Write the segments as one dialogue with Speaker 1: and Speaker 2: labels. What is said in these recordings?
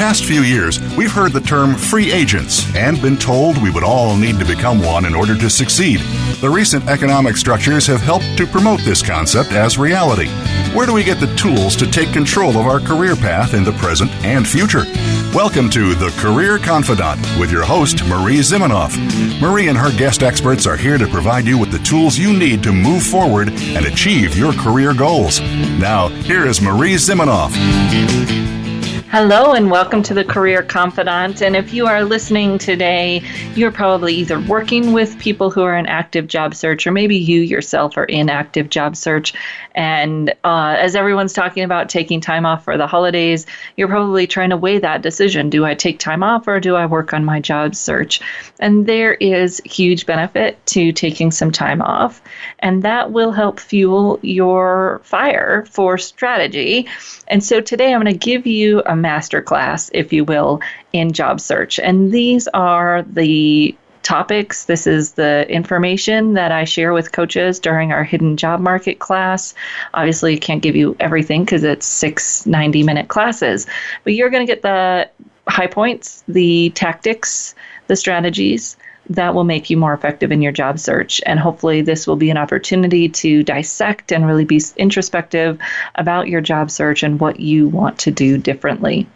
Speaker 1: past few years, we've heard the term free agents and been told we would all need to become one in order to succeed. The recent economic structures have helped to promote this concept as reality. Where do we get the tools to take control of our career path in the present and future? Welcome to The Career Confidante with your host, Marie Zimenoff. Marie and her guest experts are here to provide you with the tools you need to move forward and achieve your career goals. Now, here is Marie Zimenoff.
Speaker 2: Hello and welcome to the Career Confidante. And if you are listening today, you're probably either working with people who are in active job search, or maybe you yourself are in active job search. And as everyone's talking about taking time off for the holidays, you're probably trying to weigh that decision. Do I take time off or do I work on my job search? And there is huge benefit to taking some time off. And that will help fuel your fire for strategy. And so today I'm going to give you a masterclass, if you will, in job search. And these are the topics. This is the information that I share with coaches during our hidden job market class. Obviously, I can't give you everything because it's 6 90-minute classes, but you're going to get the high points, the tactics, the strategies that will make you more effective in your job search. And hopefully this will be an opportunity to dissect and really be introspective about your job search and what you want to do differently.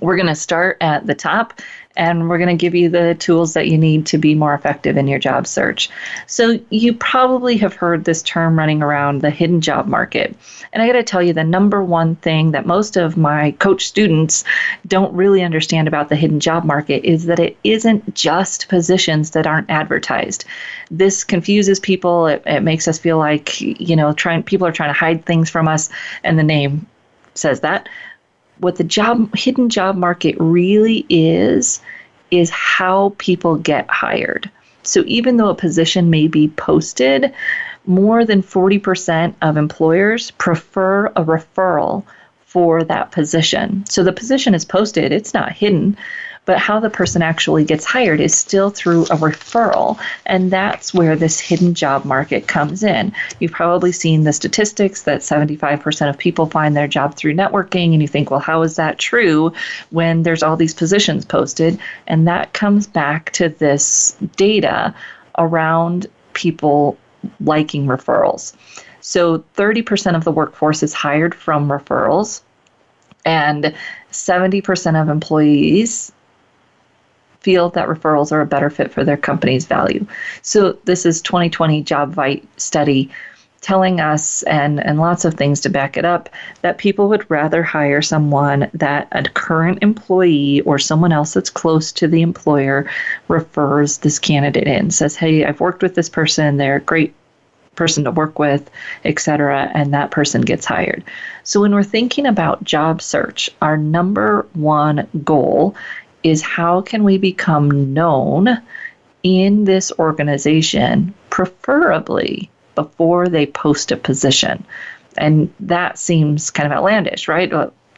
Speaker 2: We're going to start at the top, and we're going to give you the tools that you need to be more effective in your job search. So you probably have heard this term running around, the hidden job market. And I got to tell you, the number one thing that most of my coach students don't really understand about the hidden job market is that it isn't just positions that aren't advertised. This confuses people. It makes us feel like, people are trying to hide things from us, and the name says that. What the hidden job market really is how people get hired. So even though a position may be posted, more than 40% of employers prefer a referral for that position. So the position is posted, it's not hidden, but how the person actually gets hired is still through a referral. And that's where this hidden job market comes in. You've probably seen the statistics that 75% of people find their job through networking. And you think, well, how is that true when there's all these positions posted? And that comes back to this data around people liking referrals. So 30% of the workforce is hired from referrals, and 70% of employees feel that referrals are a better fit for their company's value. So this is 2020 JobVite study telling us, and lots of things to back it up, that people would rather hire someone that a current employee or someone else that's close to the employer refers this candidate in, says, hey, I've worked with this person, they're a great person to work with, etc., and that person gets hired. So when we're thinking about job search, our number one goal is how can we become known in this organization, preferably before they post a position. And that seems kind of outlandish, right?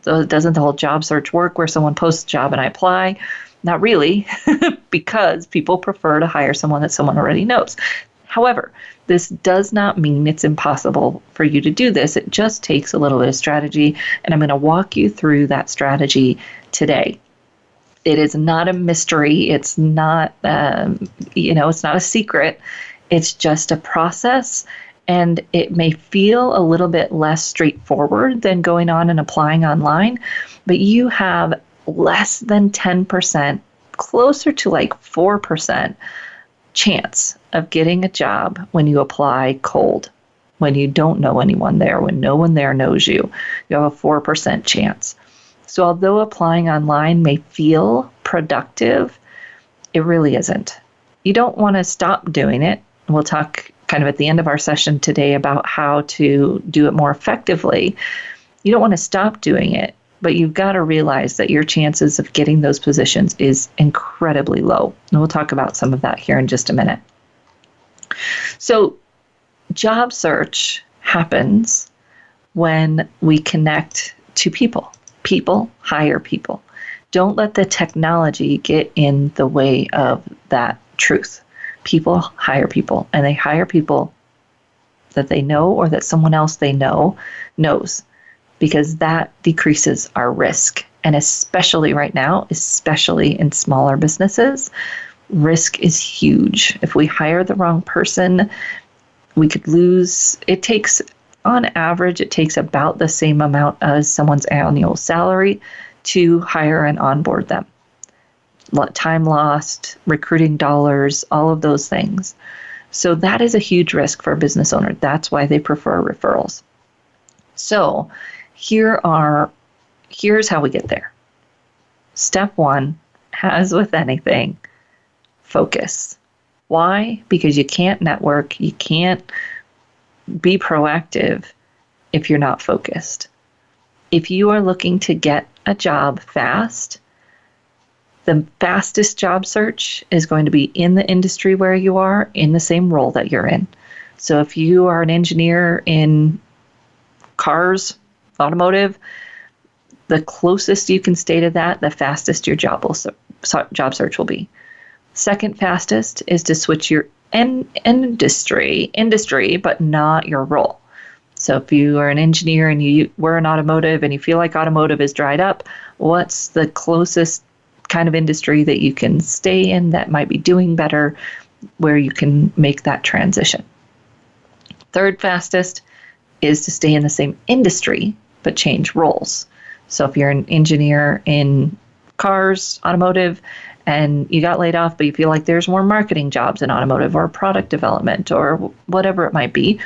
Speaker 2: Doesn't the whole job search work where someone posts a job and I apply? Not really, because people prefer to hire someone that someone already knows. However, this does not mean it's impossible for you to do this. It just takes a little bit of strategy, and I'm going to walk you through that strategy today. It is not a mystery. It's not, it's not a secret. It's just a process, and it may feel a little bit less straightforward than going on and applying online, but you have less than 10%, closer to like 4% chance of getting a job when you apply cold, when you don't know anyone there, when no one there knows you. You have a 4% chance. So although applying online may feel productive, it really isn't. You don't want to stop doing it. We'll talk kind of at the end of our session today about how to do it more effectively. You don't want to stop doing it, but you've got to realize that your chances of getting those positions is incredibly low. And we'll talk about some of that here in just a minute. So job search happens when we connect to people. People hire people. Don't let the technology get in the way of that truth. People hire people, and they hire people that they know or that someone else they know knows, because that decreases our risk. And especially right now, especially in smaller businesses, risk is huge. If we hire the wrong person, we could lose. On average, it takes about the same amount as someone's annual salary to hire and onboard them. Time lost, recruiting dollars, all of those things. So that is a huge risk for a business owner. That's why they prefer referrals. So here's how we get there. Step one, as with anything, focus. Why? Because you can't network, you can't be proactive if you're not focused. If you are looking to get a job fast, the fastest job search is going to be in the industry where you are, in the same role that you're in. So if you are an engineer in cars, automotive, the closest you can stay to that, the fastest your job search will be. Second fastest is to switch your industry, but not your role. So if you are an engineer and you were in automotive and you feel like automotive is dried up, what's the closest kind of industry that you can stay in that might be doing better, where you can make that transition? Third fastest is to stay in the same industry but change roles. So if you're an engineer in cars, automotive, and you got laid off, but you feel like there's more marketing jobs in automotive or product development or whatever it might be,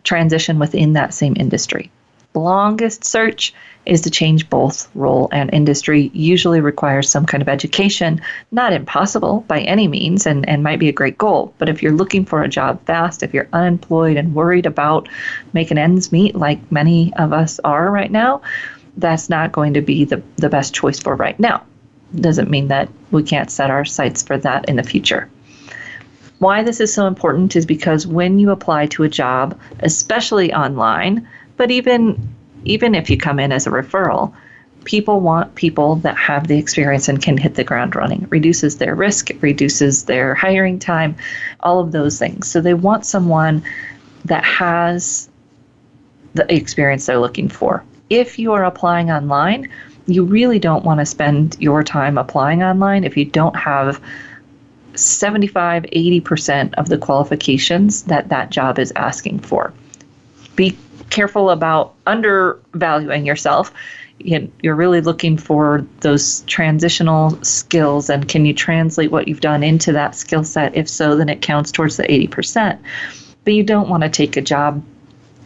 Speaker 2: transition within that same industry. Longest search is to change both role and industry. Usually requires some kind of education. Not impossible by any means, and might be a great goal. But if you're looking for a job fast, if you're unemployed and worried about making ends meet like many of us are right now, that's not going to be the best choice for right now. Doesn't mean that we can't set our sights for that in the future. Why this is so important is because when you apply to a job, especially online, but even if you come in as a referral, people want people that have the experience and can hit the ground running. It reduces their risk, it reduces their hiring time, all of those things. So they want someone that has the experience they're looking for. If you are applying online, you really don't want to spend your time applying online if you don't have 75-80% of the qualifications that job is asking for. Be careful about undervaluing yourself. You're really looking for those transitional skills, and can you translate what you've done into that skill set? If so, then it counts towards the 80%. But you don't want to take a job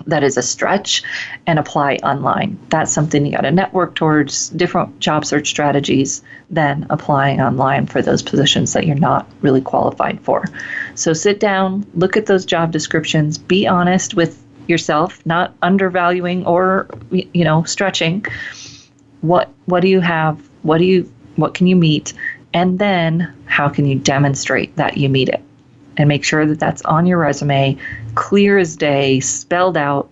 Speaker 2: that is a stretch and apply online. That's something you got to network towards, different job search strategies than applying online for those positions that you're not really qualified for. So sit down, look at those job descriptions, be honest with yourself, not undervaluing or stretching. What do you have? What can you meet? And then how can you demonstrate that you meet it? And make sure that that's on your resume, clear as day, spelled out,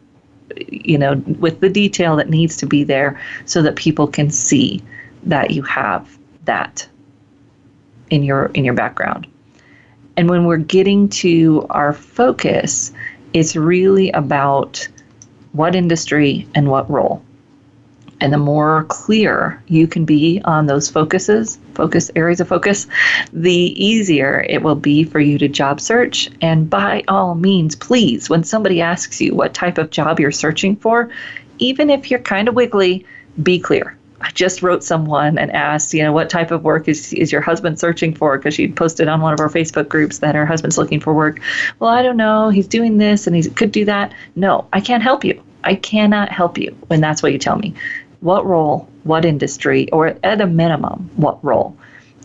Speaker 2: with the detail that needs to be there so that people can see that you have that in your background. And when we're getting to our focus, it's really about what industry and what role. And the more clear you can be on those areas of focus, the easier it will be for you to job search. And by all means, please, when somebody asks you what type of job you're searching for, even if you're kind of wiggly, be clear. I just wrote someone and asked, what type of work is your husband searching for? Because she posted on one of our Facebook groups that her husband's looking for work. Well, I don't know. He's doing this and he could do that. No, I can't help you. I cannot help you when that's what you tell me. What role, what industry, or at a minimum, what role?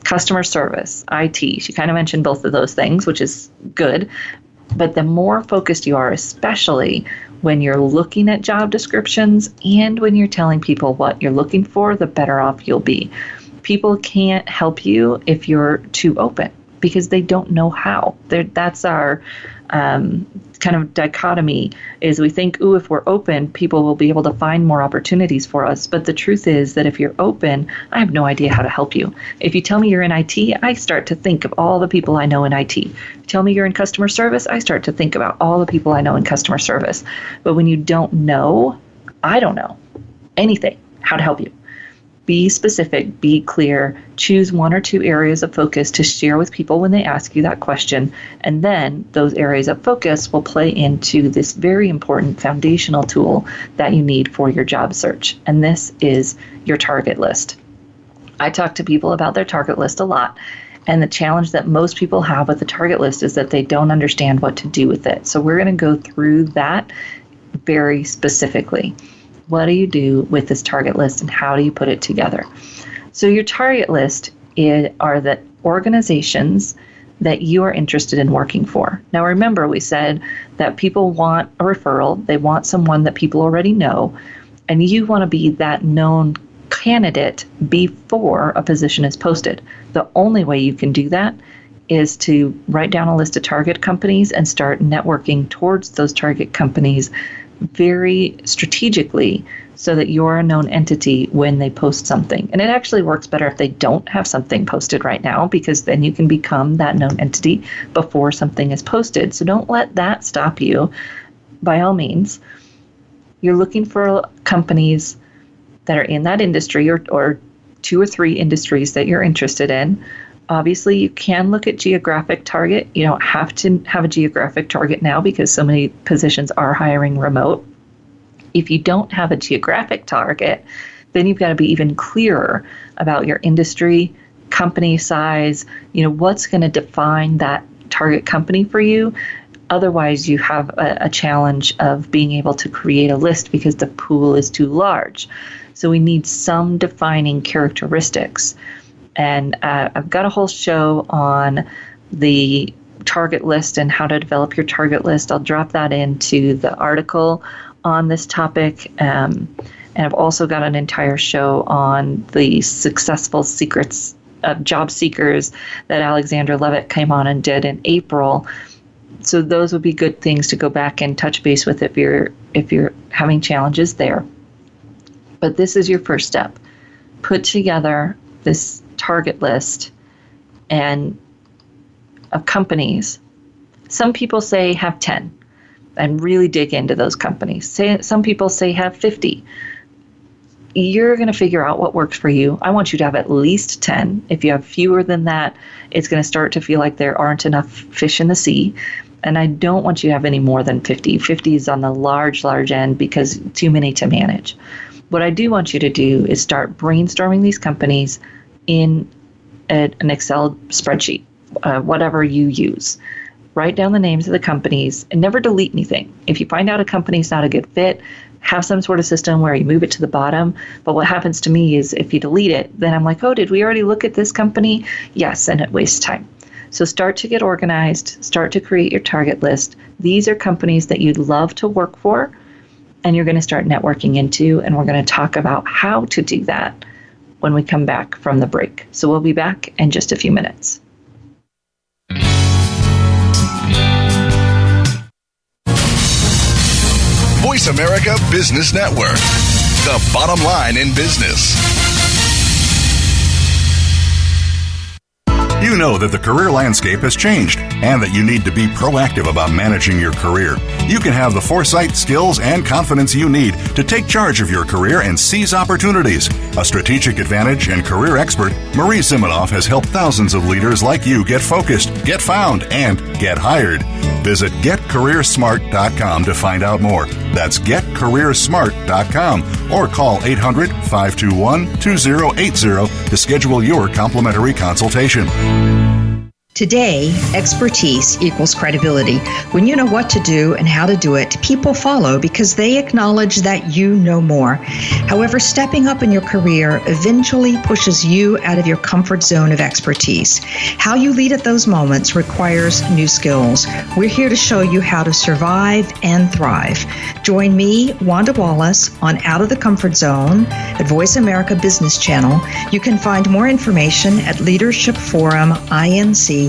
Speaker 2: Customer service, IT. She kind of mentioned both of those things, which is good. But the more focused you are, especially when you're looking at job descriptions and when you're telling people what you're looking for, the better off you'll be. People can't help you if you're too open because they don't know how. That's our kind of dichotomy, is we think, if we're open, people will be able to find more opportunities for us. But the truth is that if you're open, I have no idea how to help you. If you tell me you're in IT, I start to think of all the people I know in IT. If you tell me you're in customer service, I start to think about all the people I know in customer service. But when you don't know, I don't know anything how to help you. Be specific, be clear, choose 1 or 2 areas of focus to share with people when they ask you that question, and then those areas of focus will play into this very important foundational tool that you need for your job search, and this is your target list. I talk to people about their target list a lot, and the challenge that most people have with the target list is that they don't understand what to do with it. So we're going to go through that very specifically. What do you do with this target list and how do you put it together? So your target list are the organizations that you are interested in working for. Now remember, we said that people want a referral. They want someone that people already know, and you want to be that known candidate before a position is posted. The only way you can do that is to write down a list of target companies and start networking towards those target companies very strategically so that you're a known entity when they post something. And it actually works better if they don't have something posted right now, because then you can become that known entity before something is posted. So don't let that stop you. By all means, you're looking for companies that are in that industry or 2 or 3 industries that you're interested in. Obviously, you can look at geographic target. You don't have to have a geographic target now because so many positions are hiring remote. If you don't have a geographic target, then you've got to be even clearer about your industry, company size, what's going to define that target company for you. Otherwise, you have a challenge of being able to create a list because the pool is too large. So we need some defining characteristics. And I've got a whole show on the target list and how to develop your target list. I'll drop that into the article on this topic. And I've also got an entire show on the successful secrets of job seekers that Alexandra Levitt came on and did in April. So those would be good things to go back and touch base with if you're having challenges there. But this is your first step. Put together this target list and of companies. Some people say have 10 and really dig into those companies. Some people say have 50. You're going to figure out what works for you. I want you to have at least 10. If you have fewer than that, it's going to start to feel like there aren't enough fish in the sea. And I don't want you to have any more than 50. 50 is on the large end because too many to manage. What I do want you to do is start brainstorming these companies in an Excel spreadsheet, whatever you use. Write down the names of the companies and never delete anything. If you find out a company's not a good fit, have some sort of system where you move it to the bottom. But what happens to me is if you delete it, then I'm like, oh, did we already look at this company? Yes, and it wastes time. So start to get organized, start to create your target list. These are companies that you'd love to work for and you're going to start networking into, and we're going to talk about how to do that when we come back from the break. So we'll be back in just a few minutes.
Speaker 3: Voice America Business Network, the bottom line in business.
Speaker 1: You know that the career landscape has changed and that you need to be proactive about managing your career. You can have the foresight, skills, and confidence you need to take charge of your career and seize opportunities. A strategic advantage and career expert, Marie Zimenoff has helped thousands of leaders like you get focused, get found, and get hired. Visit getcareersmart.com to find out more. That's getcareersmart.com or call 800-521-2080 to schedule your complimentary consultation.
Speaker 4: Today, expertise equals credibility. When you know what to do and how to do it, people follow because they acknowledge that you know more. However, stepping up in your career eventually pushes you out of your comfort zone of expertise. How you lead at those moments requires new skills. We're here to show you how to survive and thrive. Join me, Wanda Wallace, on Out of the Comfort Zone at Voice America Business Channel. You can find more information at leadershipforuminc.com.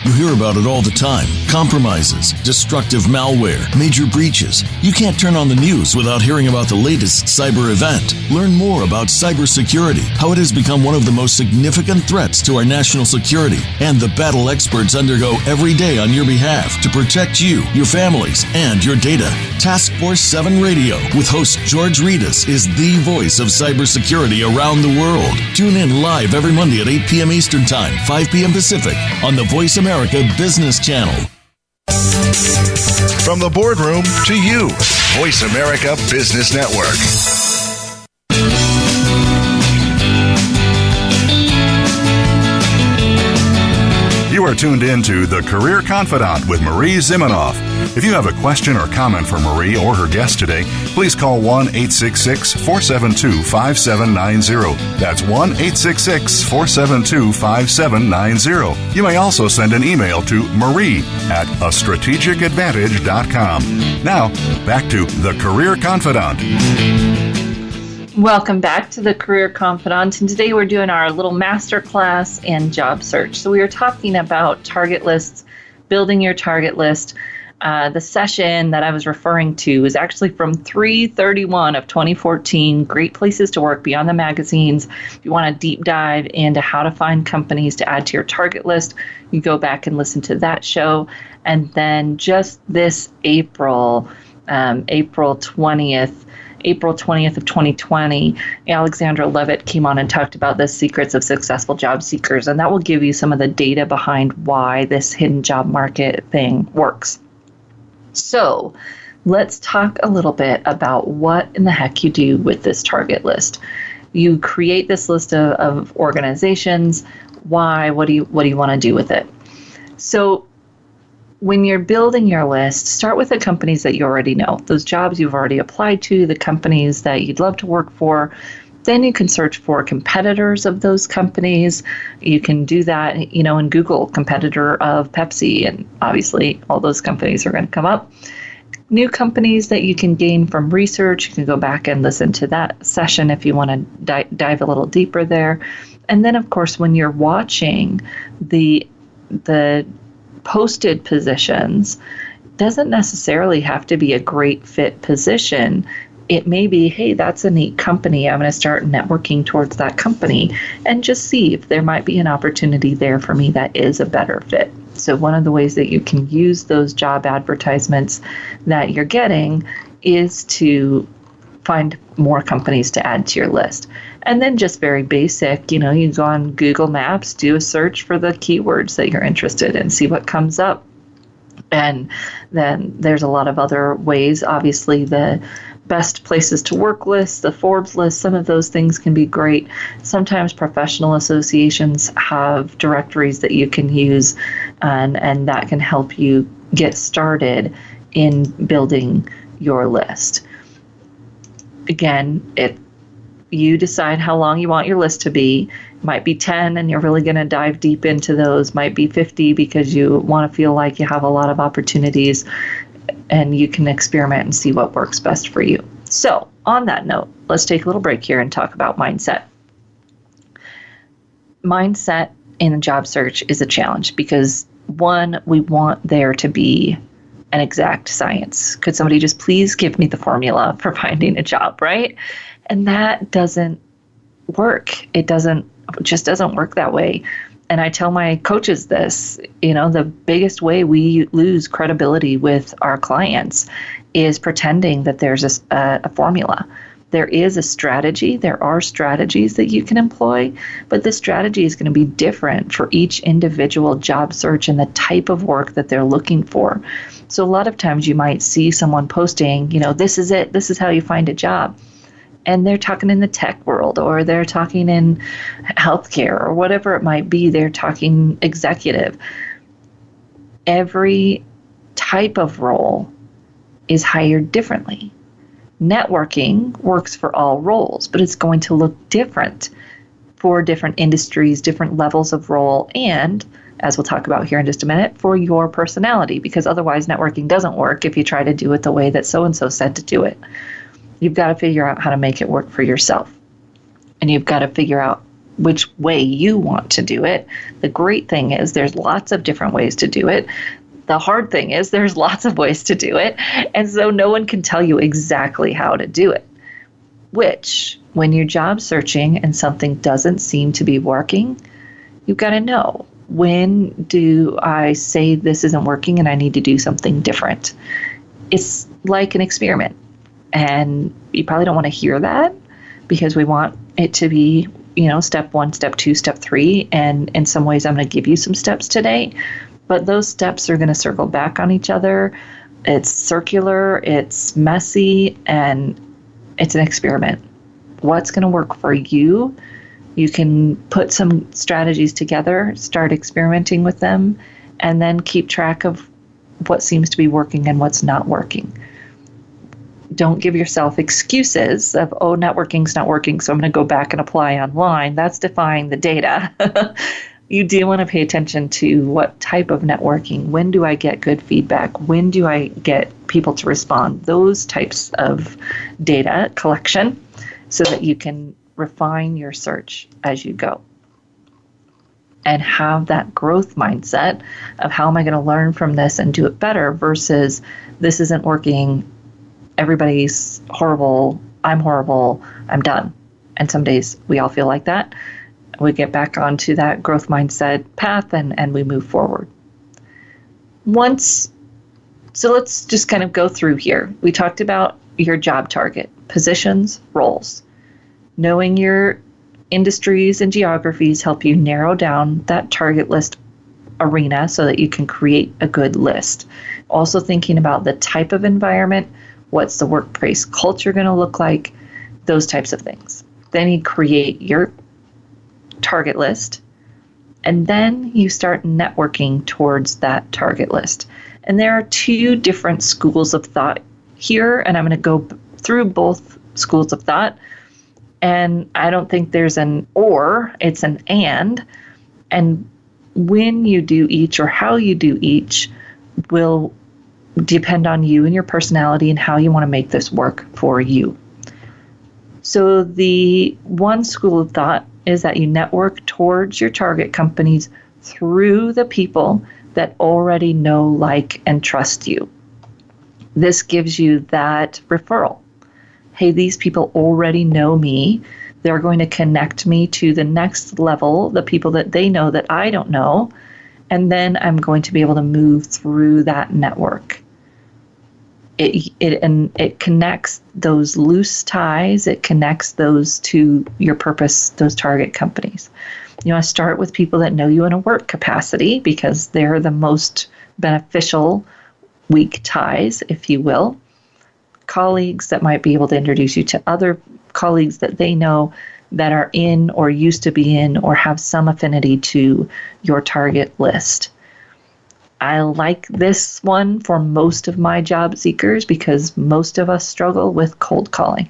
Speaker 5: You hear about it all the time. Compromises, destructive malware, major breaches. You can't turn on the news without hearing about the latest cyber event. Learn more about cybersecurity, how it has become one of the most significant threats to our national security, and the battle experts undergo every day on your behalf to protect you, your families, and your data. Task Force 7 Radio with host George Reedus is the voice of cybersecurity around the world. Tune in live every Monday at 8 p.m. Eastern Time, 5 p.m. Pacific on the Voice America Business Channel.
Speaker 3: From the boardroom to you, Voice America Business Network.
Speaker 1: You are tuned in to The Career Confidante with Marie Zimenoff. If you have a question or comment for Marie or her guest today, please call 1-866-472-5790. That's 1-866-472-5790. You may also send an email to marie@astrategicadvantage.com. Now, back to The Career Confidante.
Speaker 2: Welcome back to the Career Confidante, and today we're doing our little masterclass in job search. So we were talking about target lists, building your target list. The session that I was referring to is actually from 3/31 of 2014, Great Places to Work Beyond the Magazines. If you want a deep dive into how to find companies to add to your target list, you go back and listen to that show. And then just this April 20th of 2020, Alexandra Levitt came on and talked about the secrets of successful job seekers, and that will give you some of the data behind why this hidden job market thing works. So let's talk a little bit about what in the heck you do with this target list. You create this list of organizations. Why? What do you want to do with it? So when you're building your list, start with the companies that you already know, those jobs you've already applied to, the companies that you'd love to work for. Then you can search for competitors of those companies. You can do that, in Google, competitor of Pepsi, and obviously all those companies are going to come up. New companies that you can gain from research, you can go back and listen to that session if you want to dive a little deeper there. And then, of course, when you're watching the posted positions, doesn't necessarily have to be a great fit position. It may be, hey, that's a neat company. I'm going to start networking towards that company and just see if there might be an opportunity there for me that is a better fit. So one of the ways that you can use those job advertisements that you're getting is to find more companies to add to your list. And then just very basic, you go on Google Maps, do a search for the keywords that you're interested in, see what comes up. And then there's a lot of other ways. Obviously, the best places to work list, the Forbes list, some of those things can be great. Sometimes professional associations have directories that you can use, and that can help you get started in building your list. Again, you decide how long you want your list to be. It might be 10 and you're really going to dive deep into those. Might be 50 because you want to feel like you have a lot of opportunities, and you can experiment and see what works best for you. So on that note, let's take a little break here and talk about mindset. Mindset in a job search is a challenge because, one, we want there to be an exact science. Could somebody just please give me the formula for finding a job, right? And that doesn't work. It just doesn't work that way. And I tell my coaches this, the biggest way we lose credibility with our clients is pretending that there's a formula. There is a strategy. There are strategies that you can employ, but the strategy is going to be different for each individual job search and the type of work that they're looking for. So a lot of times you might see someone posting, this is it. This is how you find a job. And they're talking in the tech world, or they're talking in healthcare, or whatever it might be. They're talking executive. Every type of role is hired differently. Networking works for all roles, but it's going to look different for different industries, different levels of role, and, as we'll talk about here in just a minute, for your personality, because otherwise networking doesn't work if you try to do it the way that so-and-so said to do it. You've got to figure out how to make it work for yourself. And you've got to figure out which way you want to do it. The great thing is there's lots of different ways to do it. The hard thing is there's lots of ways to do it. And so no one can tell you exactly how to do it, which when you're job searching and something doesn't seem to be working, you've got to know, when do I say this isn't working and I need to do something different? It's like an experiment. And you probably don't want to hear that, because we want it to be, step 1, step 2, step 3. And in some ways, I'm going to give you some steps today, but those steps are going to circle back on each other. It's circular, it's messy, and it's an experiment. What's going to work for you? You can put some strategies together, start experimenting with them, and then keep track of what seems to be working and what's not working. Don't give yourself excuses of, networking's not working, so I'm going to go back and apply online. That's defying the data. You do want to pay attention to what type of networking. When do I get good feedback? When do I get people to respond? Those types of data collection, so that you can refine your search as you go. And have that growth mindset of, how am I going to learn from this and do it better, versus this isn't working, everybody's horrible, I'm horrible, I'm done. And some days we all feel like that. We get back onto that growth mindset path and we move forward. So let's just kind of go through here. We talked about your job target, positions, roles. Knowing your industries and geographies help you narrow down that target list arena so that you can create a good list. Also thinking about the type of environment, what's the workplace culture going to look like, those types of things. Then you create your target list, and then you start networking towards that target list. And there are 2 different schools of thought here, and I'm going to go through both schools of thought. And I don't think there's an or, it's an and. And when you do each or how you do each will depend on you and your personality and how you want to make this work for you. So the one school of thought is that you network towards your target companies through the people that already know, like, and trust you. This gives you that referral. Hey, these people already know me. They're going to connect me to the next level, the people that they know that I don't know. And then I'm going to be able to move through that network. It connects those loose ties. It connects those to your purpose, those target companies. You want to start with people that know you in a work capacity, because they're the most beneficial weak ties, if you will. Colleagues that might be able to introduce you to other colleagues that they know that are in or used to be in or have some affinity to your target list. I like this one for most of my job seekers, because most of us struggle with cold calling.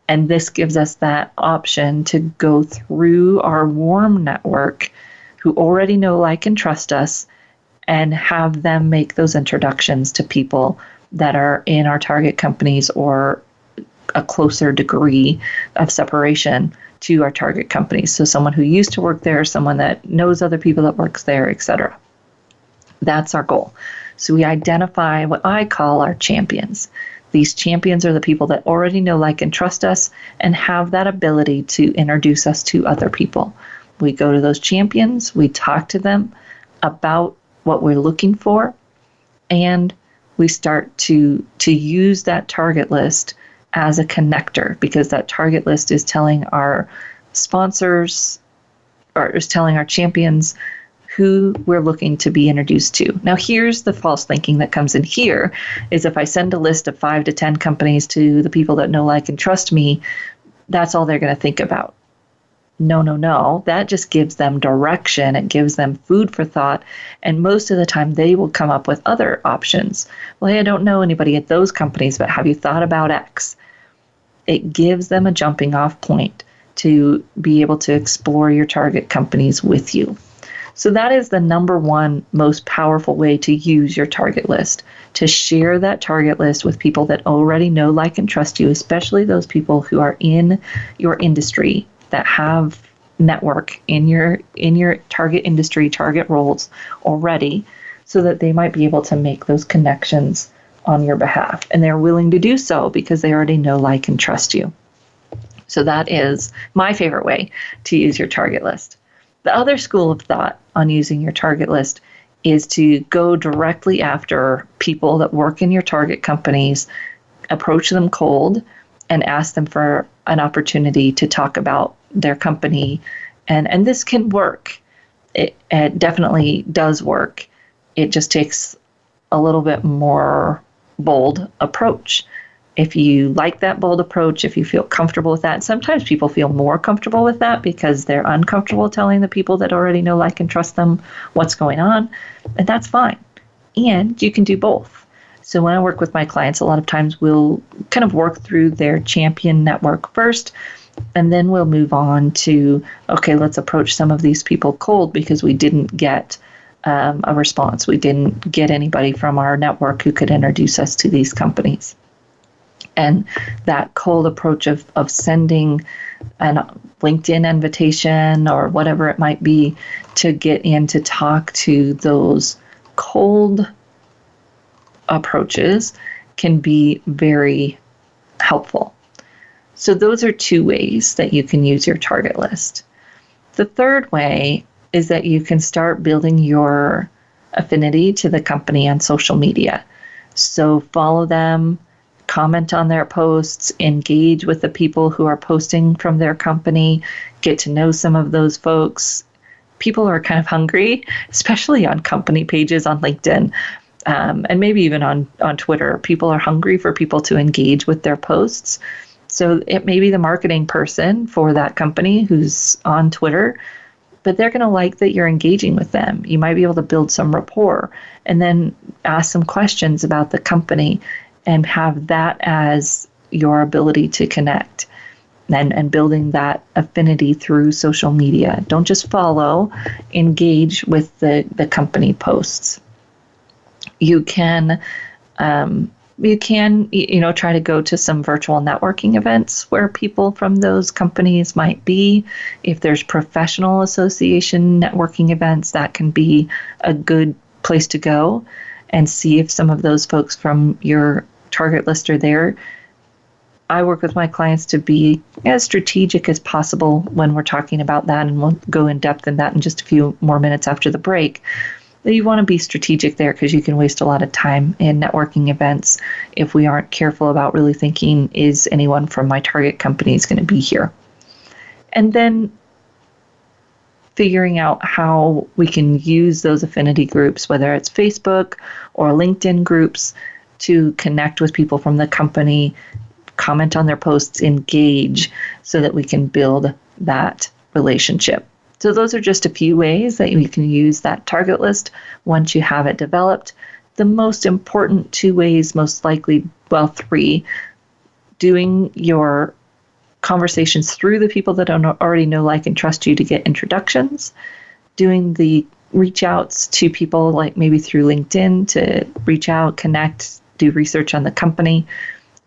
Speaker 2: And this gives us that option to go through our warm network who already know, like, and trust us, and have them make those introductions to people that are in our target companies or a closer degree of separation to our target companies. So someone who used to work there, someone that knows other people that works there, etc. That's our goal. So we identify what I call our champions. These champions are the people that already know, like, and trust us and have that ability to introduce us to other people. We go to those champions, we talk to them about what we're looking for, and we start to use that target list as a connector, because that target list is telling our sponsors, or is telling our champions who we're looking to be introduced to. Now, here's the false thinking that comes in here, is if I send a list of 5 to 10 companies to the people that know, like, and trust me, that's all they're going to think about. No. That just gives them direction. It gives them food for thought. And most of the time, they will come up with other options. Well, hey, I don't know anybody at those companies, but have you thought about X? It gives them a jumping off point to be able to explore your target companies with you. So that is the number one most powerful way to use your target list, to share that target list with people that already know, like, and trust you, especially those people who are in your industry that have network in your target industry, target roles already, so that they might be able to make those connections on your behalf. And they're willing to do so because they already know, like, and trust you. So that is my favorite way to use your target list. The other school of thought on using your target list is to go directly after people that work in your target companies, approach them cold, and ask them for an opportunity to talk about their company. And this can work. It definitely does work. It just takes a little bit more bold approach. If you like that bold approach, if you feel comfortable with that, sometimes people feel more comfortable with that because they're uncomfortable telling the people that already know, like, and trust them what's going on, and that's fine. And you can do both. So when I work with my clients, a lot of times we'll kind of work through their champion network first, and then we'll move on to, okay, let's approach some of these people cold because we didn't get a response. We didn't get anybody from our network who could introduce us to these companies. And that cold approach of sending a LinkedIn invitation or whatever it might be to get in to talk to those cold approaches can be very helpful. So those are two ways that you can use your target list. The third way is that you can start building your affinity to the company on social media. So follow them, comment on their posts, engage with the people who are posting from their company, get to know some of those folks. People are kind of hungry, especially on company pages on LinkedIn, and maybe even on Twitter. People are hungry for people to engage with their posts. So it may be the marketing person for that company who's on Twitter, but they're going to like that you're engaging with them. You might be able to build some rapport and then ask some questions about the company and have that as your ability to connect and building that affinity through social media. Don't just follow, engage with the company posts. You can try to go to some virtual networking events where people from those companies might be. If there's professional association networking events, that can be a good place to go and see if some of those folks from your target list are there. I work with my clients to be as strategic as possible when we're talking about that, and we'll go in depth in that in just a few more minutes after the break. You want to be strategic there because you can waste a lot of time in networking events if we aren't careful about really thinking, is anyone from my target company is going to be here? And then figuring out how we can use those affinity groups, whether it's Facebook or LinkedIn groups, to connect with people from the company, comment on their posts, engage, so that we can build that relationship. So those are just a few ways that you can use that target list once you have it developed. The most important two ways, most likely, three, doing your conversations through the people that already know, like, and trust you to get introductions, doing the reach outs to people, like maybe through LinkedIn to reach out, connect, do research on the company.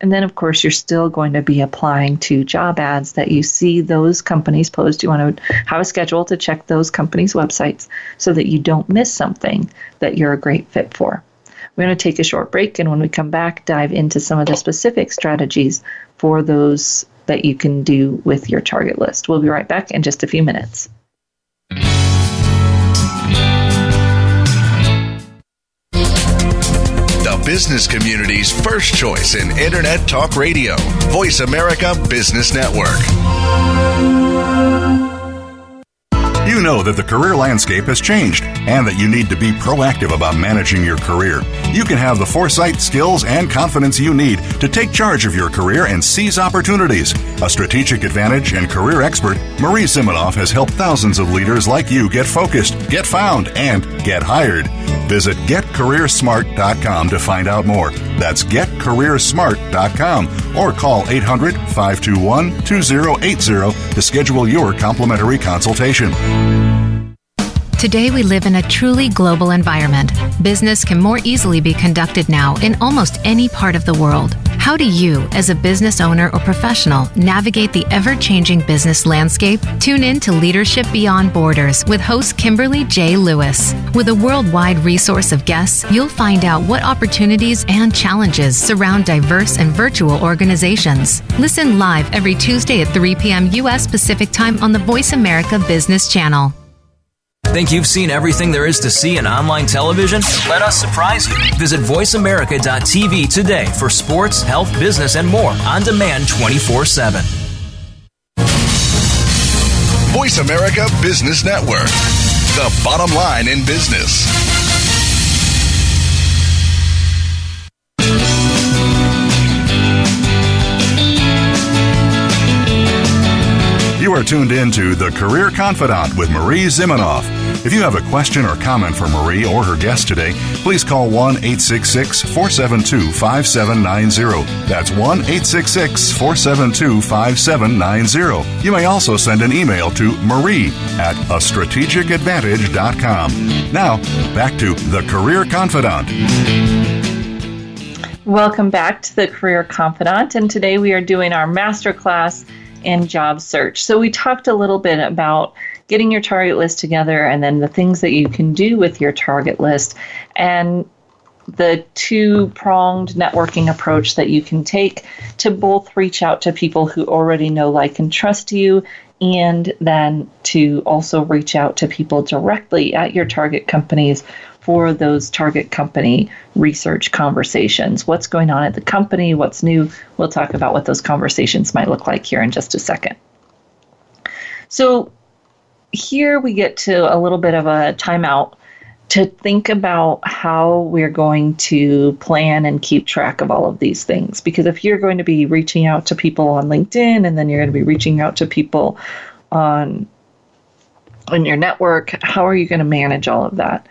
Speaker 2: And then, of course, you're still going to be applying to job ads that you see those companies post. You want to have a schedule to check those companies' websites so that you don't miss something that you're a great fit for. We're going to take a short break, and when we come back, dive into some of the specific strategies for those that you can do with your target list. We'll be right back in just a few minutes.
Speaker 3: The business community's first choice in Internet Talk Radio. Voice America Business Network.
Speaker 1: You know that the career landscape has changed and that you need to be proactive about managing your career. You can have the foresight, skills, and confidence you need to take charge of your career and seize opportunities. A strategic advantage and career expert, Marie Zimenoff has helped thousands of leaders like you get focused, get found, and get hired. Visit getcareersmart.com to find out more. That's getcareersmart.com or call 800-521-2080 to schedule your complimentary consultation.
Speaker 6: Today we live in a truly global environment. Business can more easily be conducted now in almost any part of the world. How do you, as a business owner or professional, navigate the ever-changing business landscape? Tune in to Leadership Beyond Borders with host Kimberly J. Lewis. With a worldwide resource of guests, you'll find out what opportunities and challenges surround diverse and virtual organizations. Listen live every Tuesday at 3 p.m. U.S. Pacific Time on the Voice America Business Channel.
Speaker 7: Think you've seen everything there is to see in online television? Let us surprise you. Visit voiceamerica.tv today for sports, health, business, and more on demand 24/7.
Speaker 3: Voice America Business Network, the bottom line in business.
Speaker 1: You are tuned in to The Career Confidante with Marie Zimenoff. If you have a question or comment for Marie or her guest today, please call 1-866-472-5790. That's 1-866-472-5790. You may also send an email to marie@astrategicadvantage.com. Now, back to The Career Confidante.
Speaker 2: Welcome back to The Career Confidante, and today we are doing our masterclass in job search. So we talked a little bit about getting your target list together and then the things that you can do with your target list and the two-pronged networking approach that you can take to both reach out to people who already know, like, and trust you, and then to also reach out to people directly at your target companies for those target company research conversations. What's going on at the company? What's new? We'll talk about what those conversations might look like here in just a second. So here we get to a little bit of a timeout to think about how we're going to plan and keep track of all of these things. Because if you're going to be reaching out to people on LinkedIn, and then you're going to be reaching out to people on your network, how are you going to manage all of that?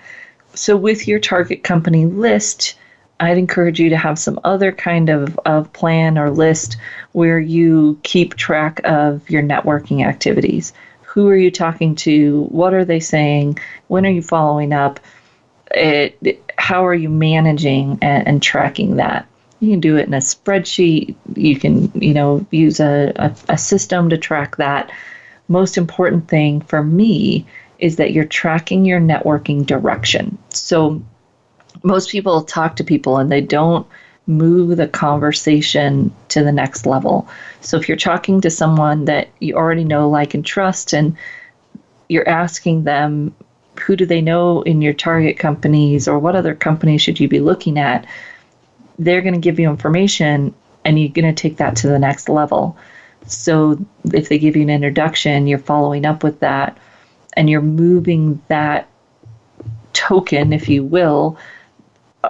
Speaker 2: So with your target company list, I'd encourage you to have some other kind of plan or list where you keep track of your networking activities. Who are you talking to? What are they saying? When are you following up? How are you managing and tracking that? You can do it in a spreadsheet. You can, use a system to track that. Most important thing for me is that you're tracking your networking direction. So most people talk to people and they don't move the conversation to the next level. So if you're talking to someone that you already know, like, and trust, and you're asking them, who do they know in your target companies, or what other companies should you be looking at, they're going to give you information and you're going to take that to the next level. So if they give you an introduction, you're following up with that, and you're moving that token, if you will,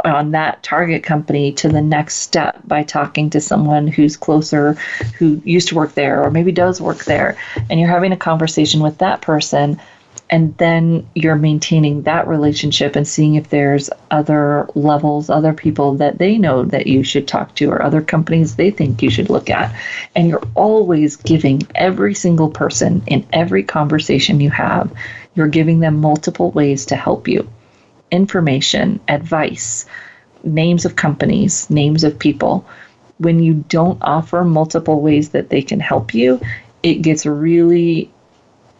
Speaker 2: on that target company to the next step by talking to someone who's closer, who used to work there or maybe does work there, and you're having a conversation with that person, and then you're maintaining that relationship and seeing if there's other levels, other people that they know that you should talk to, or other companies they think you should look at. And you're always giving every single person in every conversation you have, you're giving them multiple ways to help you. Information, advice, names of companies, names of people. When you don't offer multiple ways that they can help you, it gets really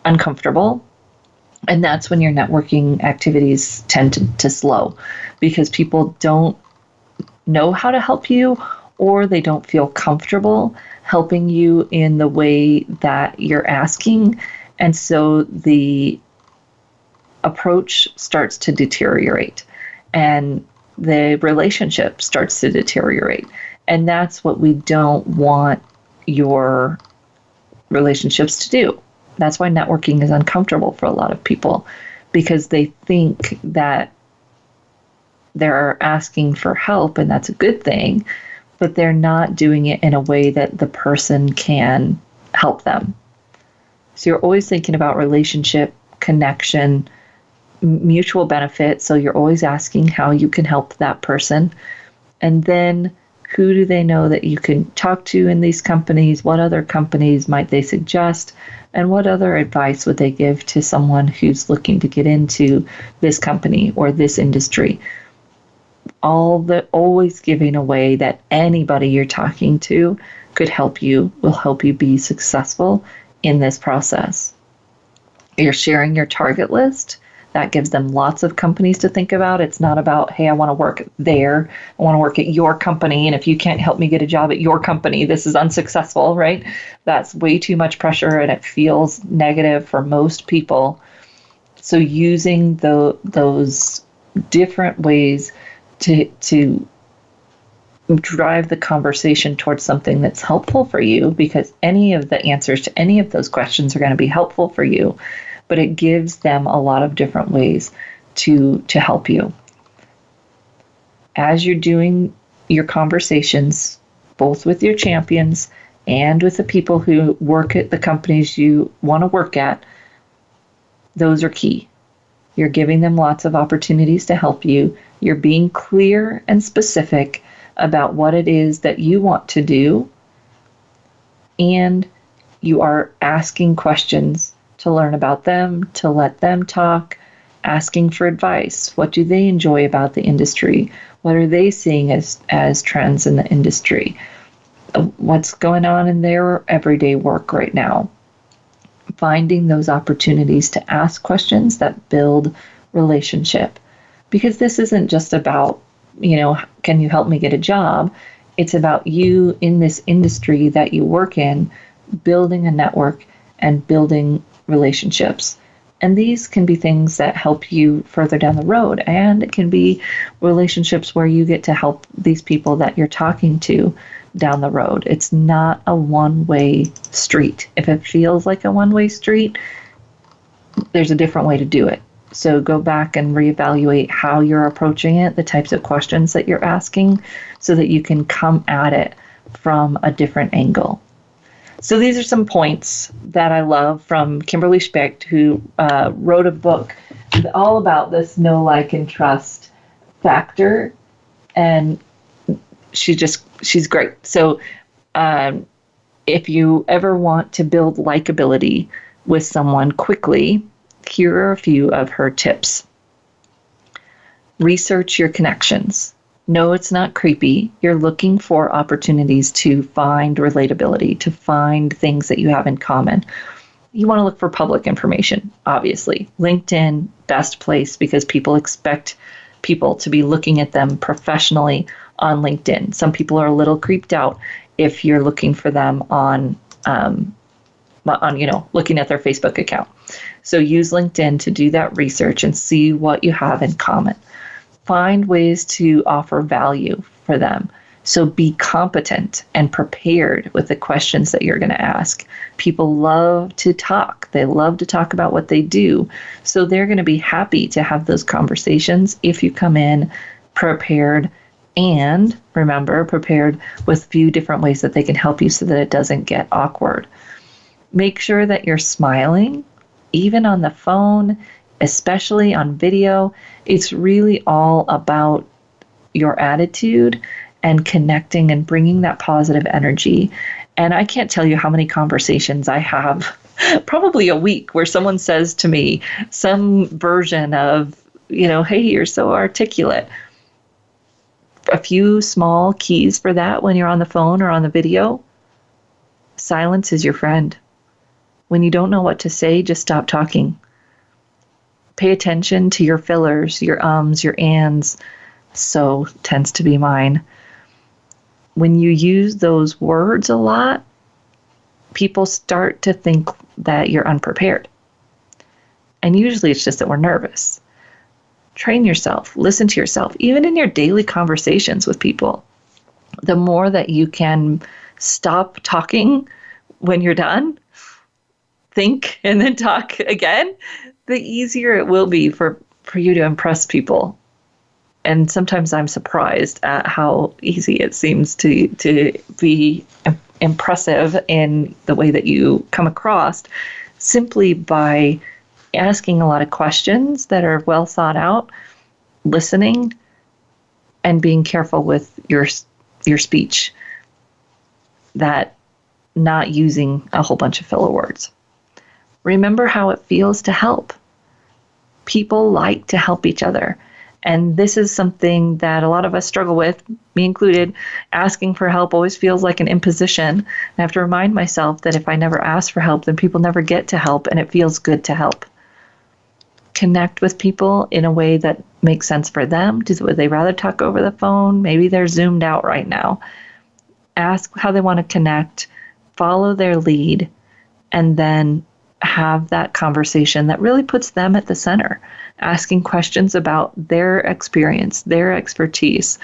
Speaker 2: uncomfortable. And that's when your networking activities tend to slow, because people don't know how to help you, or they don't feel comfortable helping you in the way that you're asking. And so the approach starts to deteriorate and the relationship starts to deteriorate. And that's what we don't want your relationships to do. That's why networking is uncomfortable for a lot of people, because they think that they're asking for help, and that's a good thing, but they're not doing it in a way that the person can help them. So you're always thinking about relationship, connection, mutual benefit. So you're always asking how you can help that person. And then who do they know that you can talk to in these companies? What other companies might they suggest? And what other advice would they give to someone who's looking to get into this company or this industry? always giving away that anybody you're talking to could help you, will help you be successful in this process. You're sharing your target list. That gives them lots of companies to think about. It's not about, hey, I want to work there. I want to work at your company. And if you can't help me get a job at your company, this is unsuccessful, right? That's way too much pressure and it feels negative for most people. So using those different ways to drive the conversation towards something that's helpful for you, because any of the answers to any of those questions are going to be helpful for you. But it gives them a lot of different ways to help you. As you're doing your conversations, both with your champions and with the people who work at the companies you want to work at, those are key. You're giving them lots of opportunities to help you. You're being clear and specific about what it is that you want to do. And you are asking questions to learn about them, to let them talk, asking for advice. What do they enjoy about the industry? What are they seeing as trends in the industry? What's going on in their everyday work right now? Finding those opportunities to ask questions that build relationship. Because this isn't just about, can you help me get a job? It's about you in this industry that you work in, building a network and building relationships. And these can be things that help you further down the road. And it can be relationships where you get to help these people that you're talking to down the road. It's not a one-way street. If it feels like a one-way street, there's a different way to do it. So go back and reevaluate how you're approaching it, the types of questions that you're asking, so that you can come at it from a different angle. So these are some points that I love from Kimberly Specht, who wrote a book all about this know, like, and trust factor. And she's great. So if you ever want to build likability with someone quickly, here are a few of her tips. Research your connections. No, it's not creepy. You're looking for opportunities to find relatability, to find things that you have in common. You want to look for public information, obviously. LinkedIn, best place, because people expect people to be looking at them professionally on LinkedIn. Some people are a little creeped out if you're looking for them on looking at their Facebook account. So use LinkedIn to do that research and see what you have in common. Find ways to offer value for them. So be competent and prepared with the questions that you're going to ask. People love to talk. They love to talk about what they do. So they're going to be happy to have those conversations if you come in prepared, and remember, prepared with a few different ways that they can help you so that it doesn't get awkward. Make sure that you're smiling, even on the phone, especially on video. It's really all about your attitude and connecting and bringing that positive energy. And I can't tell you how many conversations I have, probably a week, where someone says to me some version of, hey, you're so articulate. A few small keys for that when you're on the phone or on the video. Silence is your friend. When you don't know what to say, just stop talking. Pay attention to your fillers, your ums, your ands. So tends to be mine. When you use those words a lot, people start to think that you're unprepared. And usually it's just that we're nervous. Train yourself, listen to yourself, even in your daily conversations with people. The more that you can stop talking when you're done, think, and then talk again, the easier it will be for you to impress people. And sometimes I'm surprised at how easy it seems to be impressive in the way that you come across, simply by asking a lot of questions that are well thought out, listening, and being careful with your speech, that not using a whole bunch of filler words. Remember how it feels to help. People like to help each other. And this is something that a lot of us struggle with, me included. Asking for help always feels like an imposition. I have to remind myself that if I never ask for help, then people never get to help, and it feels good to help. Connect with people in a way that makes sense for them. Would they rather talk over the phone? Maybe they're zoomed out right now. Ask how they want to connect, follow their lead, and then have that conversation that really puts them at the center, asking questions about their experience, their expertise.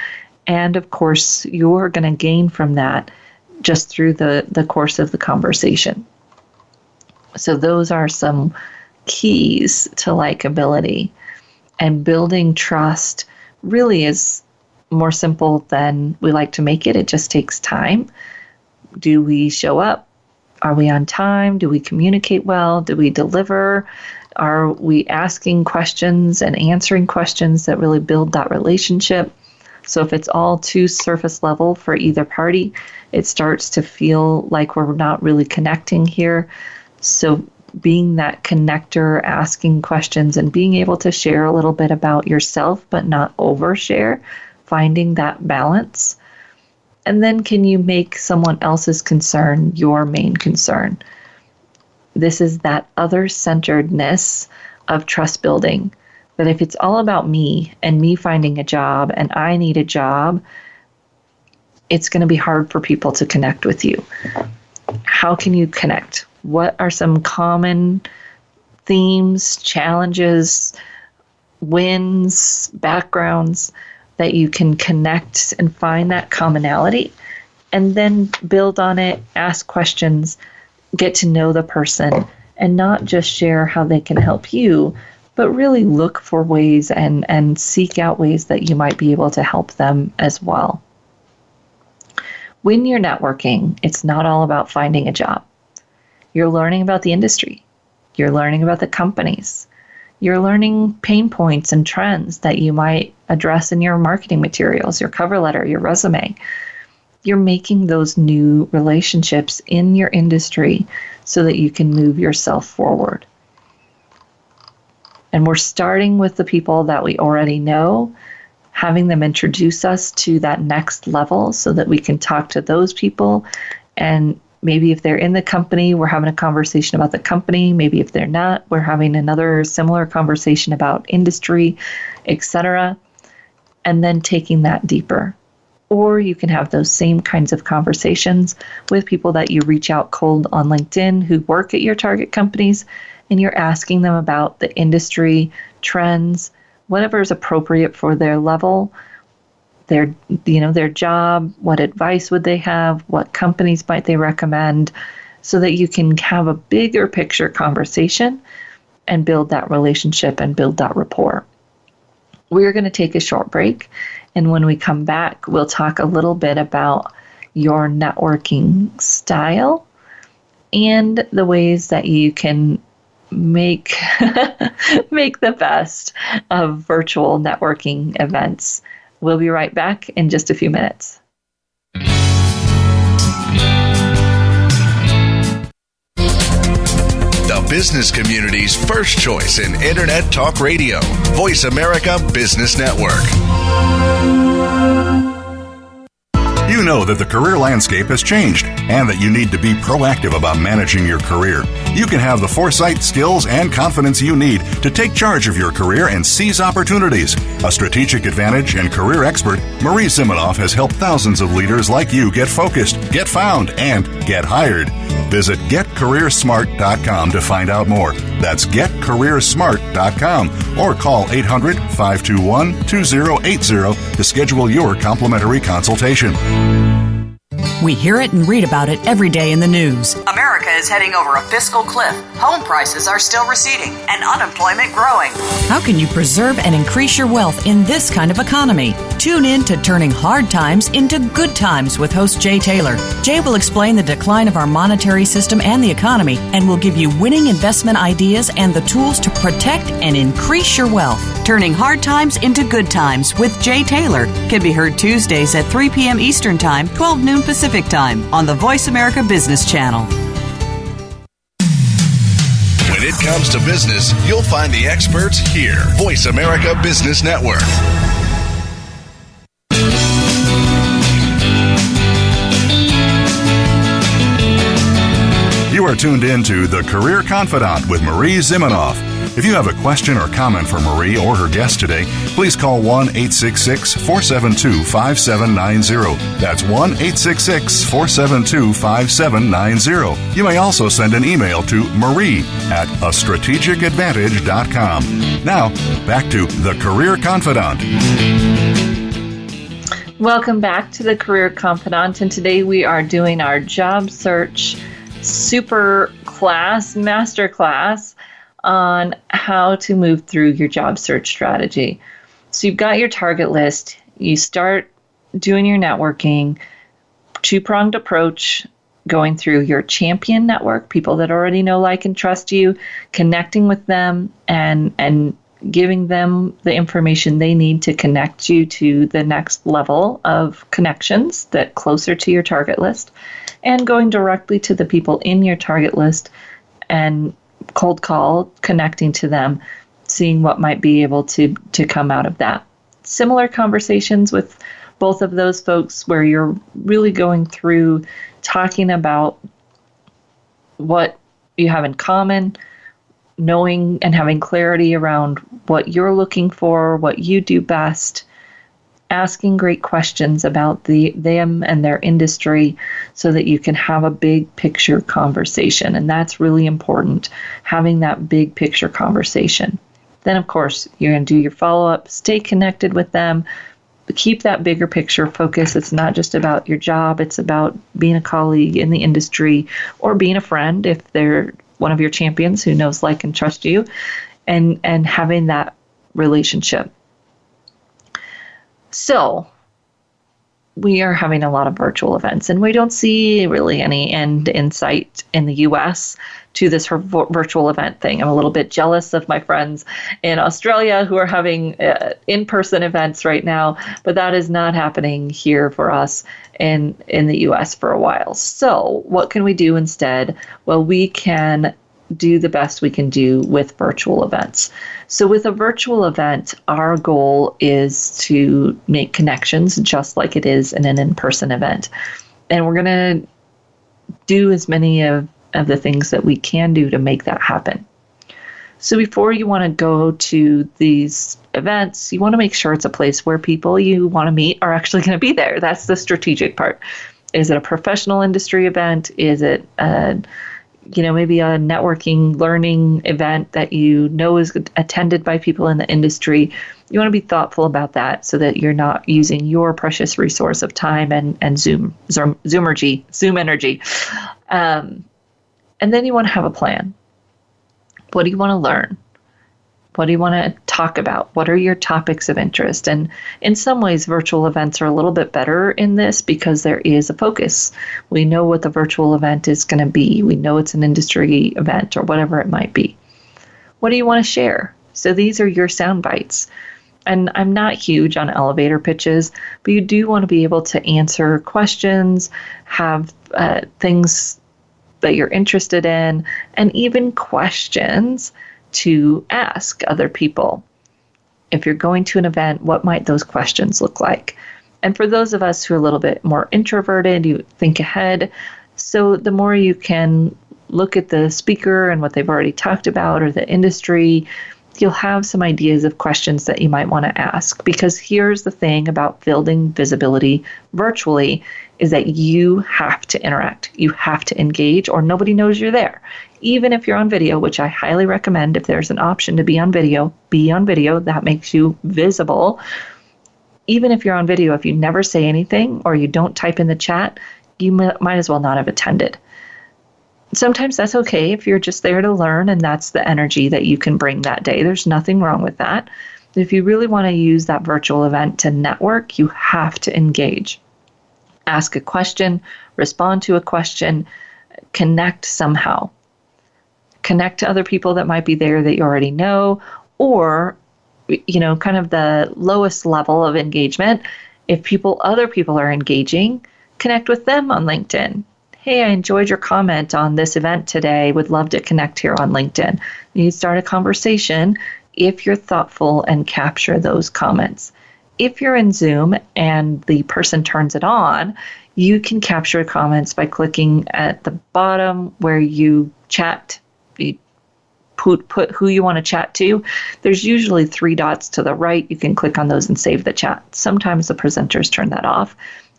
Speaker 2: And of course, you're going to gain from that just through the course of the conversation. So those are some keys to likability. And building trust really is more simple than we like to make it. It just takes time. Do we show up? Are we on time? Do we communicate well? Do we deliver? Are we asking questions and answering questions that really build that relationship? So if it's all too surface level for either party, it starts to feel like we're not really connecting here. So being that connector, asking questions, and being able to share a little bit about yourself, but not overshare, finding that balance. And then can you make someone else's concern your main concern? This is that other-centeredness of trust building. That if it's all about me and me finding a job and I need a job, it's going to be hard for people to connect with you. How can you connect? What are some common themes, challenges, wins, backgrounds that you can connect and find that commonality, and then build on it, ask questions, get to know the person, and not just share how they can help you, but really look for ways and seek out ways that you might be able to help them as well. When you're networking, it's not all about finding a job. You're learning about the industry. You're learning about the companies. You're learning pain points and trends that you might address in your marketing materials, your cover letter, your resume. You're making those new relationships in your industry so that you can move yourself forward. And we're starting with the people that we already know, having them introduce us to that next level so that we can talk to those people. And maybe if they're in the company, we're having a conversation about the company. Maybe if they're not, we're having another similar conversation about industry, etc. And then taking that deeper. Or you can have those same kinds of conversations with people that you reach out cold on LinkedIn who work at your target companies, and you're asking them about the industry, trends, whatever is appropriate for their level, their job, what advice would they have, what companies might they recommend, so that you can have a bigger picture conversation and build that relationship and build that rapport. We're going to take a short break, and when we come back, we'll talk a little bit about your networking style and the ways that you can make the best of virtual networking events. We'll be right back in just a few minutes.
Speaker 3: The business community's first choice in Internet Talk Radio. Voice America Business Network.
Speaker 1: You know that the career landscape has changed and that you need to be proactive about managing your career. You can have the foresight, skills, and confidence you need to take charge of your career and seize opportunities. A strategic advantage and career expert, Marie Zimenoff has helped thousands of leaders like you get focused, get found, and get hired. Visit getcareersmart.com to find out more. That's getcareersmart.com or call 800-521-2080 to schedule your complimentary consultation.
Speaker 8: We hear it and read about it every day in the news.
Speaker 9: America is heading over a fiscal cliff. Home prices are still receding and unemployment growing.
Speaker 8: How can you preserve and increase your wealth in this kind of economy? Tune in to Turning Hard Times into Good Times with host Jay Taylor. Jay will explain the decline of our monetary system and the economy, and will give you winning investment ideas and the tools to protect and increase your wealth. Turning Hard Times into Good Times with Jay Taylor can be heard Tuesdays at 3 p.m. Eastern Time, 12 noon Pacific Time on the Voice America Business Channel.
Speaker 3: When it comes to business, you'll find the experts here. Voice America Business Network.
Speaker 1: You are tuned in to The Career Confidante with Marie Zimenoff. If you have a question or comment for Marie or her guest today, please call 1-866-472-5790. That's 1-866-472-5790. You may also send an email to marie@astrategicadvantage.com. Now, back to The Career Confidante.
Speaker 2: Welcome back to The Career Confidante, and today we are doing our job search super class, master class, on how to move through your job search strategy. So you've got your target list. You start doing your networking, two-pronged approach, going through your champion network, people that already know, like, and trust you, connecting with them and giving them the information they need to connect you to the next level of connections that closer to your target list, and going directly to the people in your target list and cold call, connecting to them, seeing what might be able to come out of that. Similar conversations with both of those folks where you're really going through talking about what you have in common, knowing and having clarity around what you're looking for, what you do best, asking great questions about them and their industry so that you can have a big picture conversation. And that's really important, having that big picture conversation. Then, of course, you're going to do your follow-up, stay connected with them, keep that bigger picture focus. It's not just about your job. It's about being a colleague in the industry or being a friend if they're one of your champions who knows, like, and trust you, and having that relationship. So we are having a lot of virtual events, and we don't see really any end in sight in the U.S. to this virtual event thing. I'm a little bit jealous of my friends in Australia who are having in-person events right now, but that is not happening here for us in the U.S. for a while. So what can we do instead? Well, we can do the best we can do with virtual events. So with a virtual event, our goal is to make connections just like it is in an in-person event. And we're going to do as many of the things that we can do to make that happen. So before you want to go to these events, you want to make sure it's a place where people you want to meet are actually going to be there. That's the strategic part. Is it a professional industry event? Is it maybe a networking, learning event that you know is attended by people in the industry? You want to be thoughtful about that so that you're not using your precious resource of time and Zoom energy. And then you want to have a plan. What do you want to learn? What do you want to talk about? What are your topics of interest? And in some ways, virtual events are a little bit better in this because there is a focus. We know what the virtual event is going to be. We know it's an industry event or whatever it might be. What do you want to share? So these are your sound bites. And I'm not huge on elevator pitches, but you do want to be able to answer questions, have things that you're interested in, and even questions to ask other people. If you're going to an event, what might those questions look like? And for those of us who are a little bit more introverted, you think ahead. So the more you can look at the speaker and what they've already talked about or the industry, you'll have some ideas of questions that you might want to ask. Because here's the thing about building visibility virtually is that you have to interact. You have to engage or nobody knows you're there. Even if you're on video, which I highly recommend, if there's an option to be on video, be on video. That makes you visible. Even if you're on video, if you never say anything or you don't type in the chat, you might as well not have attended. Sometimes that's okay if you're just there to learn and that's the energy that you can bring that day. There's nothing wrong with that. If you really want to use that virtual event to network, you have to engage. Ask a question, respond to a question, connect somehow. Connect to other people that might be there that you already know, or, kind of the lowest level of engagement. If other people are engaging, connect with them on LinkedIn. hey, I enjoyed your comment on this event today. Would love to connect here on LinkedIn. You start a conversation if you're thoughtful and capture those comments. If you're in Zoom and the person turns it on, you can capture comments by clicking at the bottom where you chat. You put who you want to chat to. There's usually 3 dots to the right. You can click on those and save the chat. Sometimes the presenters turn that off.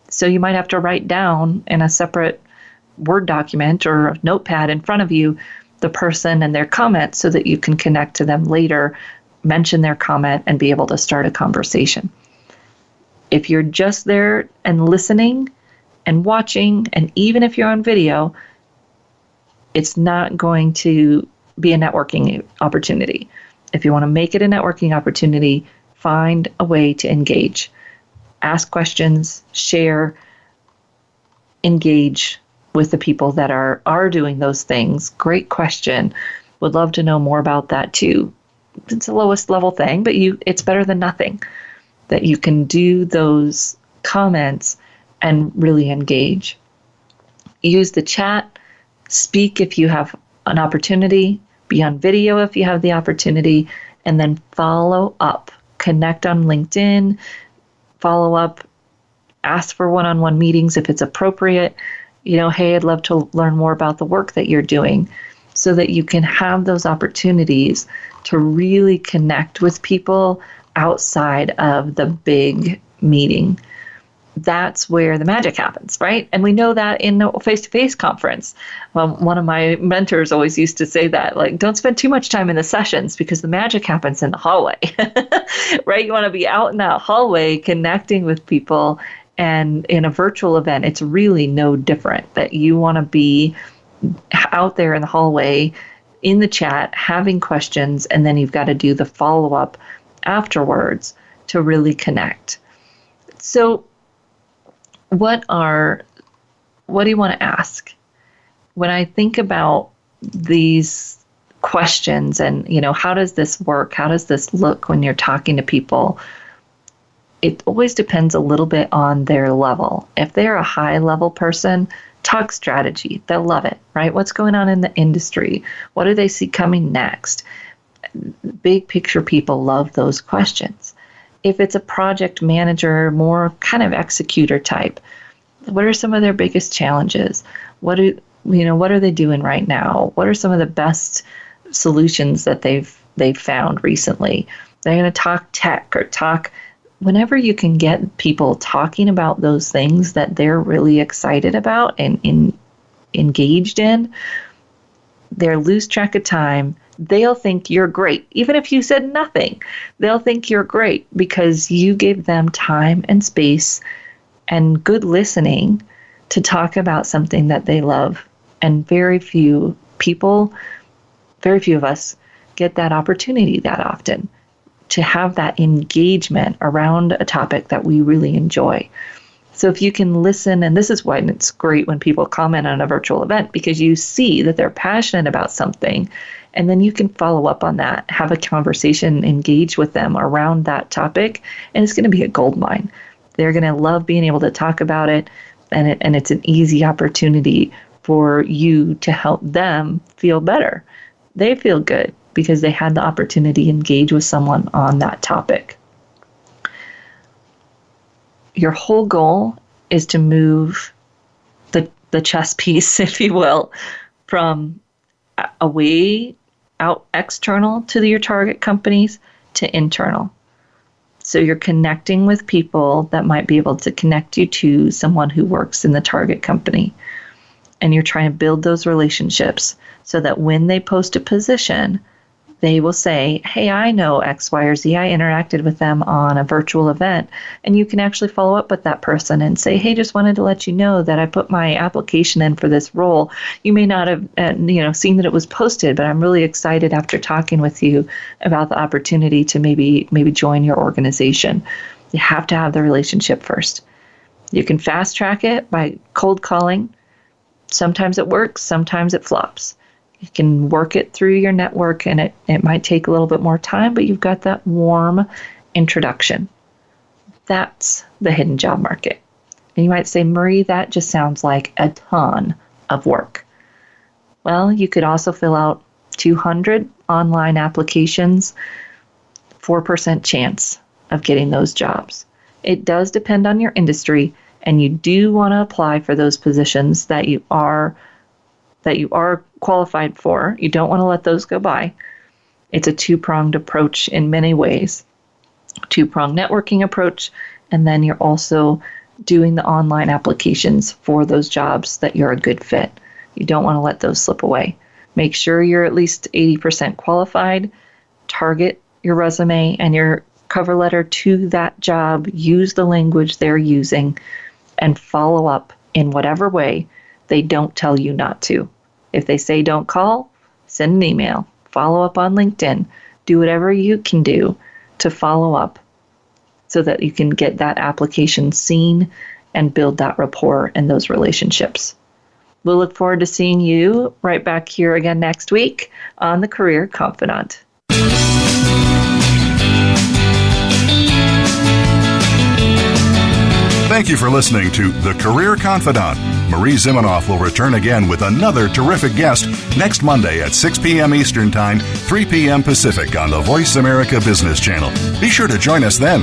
Speaker 2: So you might have to write down in a separate Word document or a notepad in front of you the person and their comment so that you can connect to them later, mention their comment, and be able to start a conversation. If you're just there and listening and watching, and even if you're on video, it's not going to be a networking opportunity. If you want to make it a networking opportunity, find a way to engage. Ask questions, share, engage with the people that are doing those things. Great question. Would love to know more about that too. It's the lowest level thing, but it's better than nothing. That you can do those comments and really engage. Use the chat, speak if you have an opportunity, be on video if you have the opportunity, and then follow up. Connect on LinkedIn, follow up, ask for one-on-one meetings if it's appropriate. Hey, I'd love to learn more about the work that you're doing, so that you can have those opportunities to really connect with people outside of the big meeting. That's where the magic happens, right? And we know that in a face-to-face conference. One of my mentors always used to say that, don't spend too much time in the sessions because the magic happens in the hallway, right? You want to be out in that hallway connecting with people. And in a virtual event, it's really no different, that you want to be out there in the hallway, in the chat, having questions, and then you've got to do the follow-up afterwards to really connect. So what do you want to ask? When I think about these questions and, how does this work? How does this look when you're talking to people? It always depends a little bit on their level. If they're a high level person, talk strategy. They'll love it, right? What's going on in the industry? What do they see coming next? Big picture people love those questions. If it's a project manager, more kind of executor type, what are some of their biggest challenges? What are they doing right now? What are some of the best solutions that they've found recently? They're going to talk tech or talk. Whenever you can get people talking about those things that they're really excited about and engaged in, they'll lose track of time. They'll think you're great. Even if you said nothing, they'll think you're great because you gave them time and space and good listening to talk about something that they love. And very few of us get that opportunity that often, to have that engagement around a topic that we really enjoy. So if you can listen, and this is why it's great when people comment on a virtual event, because you see that they're passionate about something, and then you can follow up on that, have a conversation, engage with them around that topic, and it's going to be a goldmine. They're going to love being able to talk about it, and it's an easy opportunity for you to help them feel better. They feel good because they had the opportunity to engage with someone on that topic. Your whole goal is to move the chess piece, if you will, from away, out external to your target companies to internal. So you're connecting with people that might be able to connect you to someone who works in the target company. And you're trying to build those relationships so that when they post a position, they will say, hey, I know X, Y, or Z. I interacted with them on a virtual event. And you can actually follow up with that person and say, hey, just wanted to let you know that I put my application in for this role. You may not have seen that it was posted, but I'm really excited after talking with you about the opportunity to maybe join your organization. You have to have the relationship first. You can fast track it by cold calling. Sometimes it works, sometimes it flops. You can work it through your network, and it might take a little bit more time, but you've got that warm introduction. That's the hidden job market. And you might say, Marie, that just sounds like a ton of work. Well, you could also fill out 200 online applications, 4% chance of getting those jobs. It does depend on your industry, and you do want to apply for those positions that you are qualified for. You don't want to let those go by. It's a two-pronged approach in many ways. Two-pronged networking approach, and then you're also doing the online applications for those jobs that you're a good fit. You don't want to let those slip away. Make sure you're at least 80% qualified. Target your resume and your cover letter to that job. Use the language they're using and follow up in whatever way they don't tell you not to. If they say don't call, send an email. Follow up on LinkedIn. Do whatever you can do to follow up so that you can get that application seen and build that rapport and those relationships. We'll look forward to seeing you right back here again next week on the Career Confidant.
Speaker 1: Thank you for listening to The Career Confidant. Marie Zimenoff will return again with another terrific guest next Monday at 6 p.m. Eastern Time, 3 p.m. Pacific on the Voice America Business Channel. Be sure to join us then.